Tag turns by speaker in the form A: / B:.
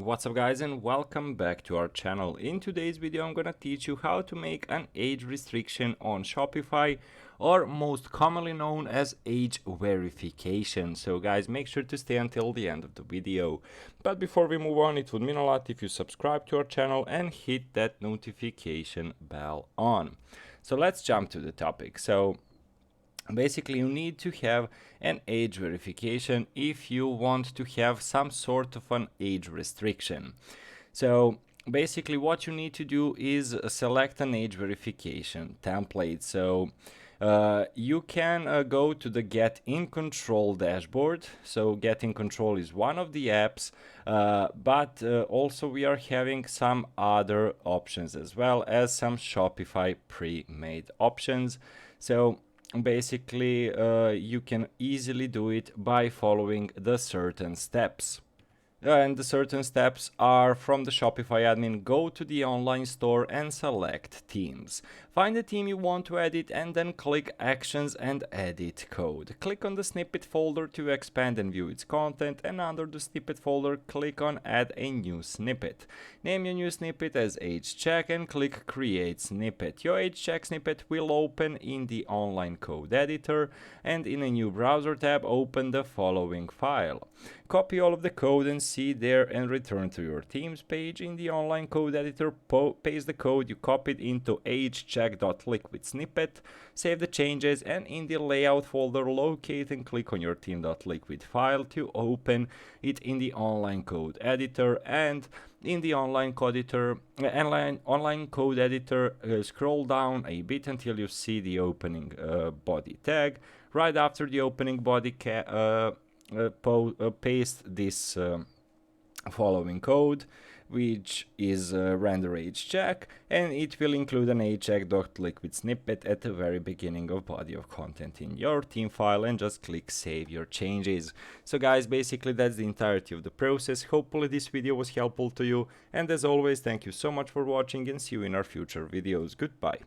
A: What's up guys, and welcome back to our channel. In today's video I'm gonna teach you how to make an age restriction on Shopify, or most commonly known as age verification. So guys, make sure to stay until the end of the video. But before we move on, it would mean a lot if you subscribe to our channel and hit that notification bell on. So let's jump to the topic. So basically, you need to have an age verification if you want to have some sort of an age restriction. So basically what you need to do is select an age verification template. So you can go to the Get in Control dashboard. So Get in Control is one of the apps, but also we are having some other options as well as some Shopify pre-made options. So basically you can easily do it by following the certain steps. And the certain steps are: from the Shopify admin, go to the online store and select themes. Find the theme you want to edit and then click Actions and Edit Code. Click on the snippet folder to expand and view its content, and under the snippet folder click on Add a new snippet. Name your new snippet as Age Check and click Create Snippet. Your Age Check snippet will open in the online code editor, and in a new browser tab open the following file. Copy all of the code and see there and return to your themes page. In the online code editor, paste the code you copied into agecheck.liquid snippet, save the changes, and in the layout folder locate and click on your theme.liquid file to open it in the online code editor. And in the online code editor, scroll down a bit until you see the opening body tag. Right after the opening body paste this following code, which is render age check, and it will include an age check.liquid snippet at the very beginning of body of content in your theme file, and just click save your changes. So guys, basically that's the entirety of the process. Hopefully this video was helpful to you, and as always, thank you so much for watching and see you in our future videos. Goodbye.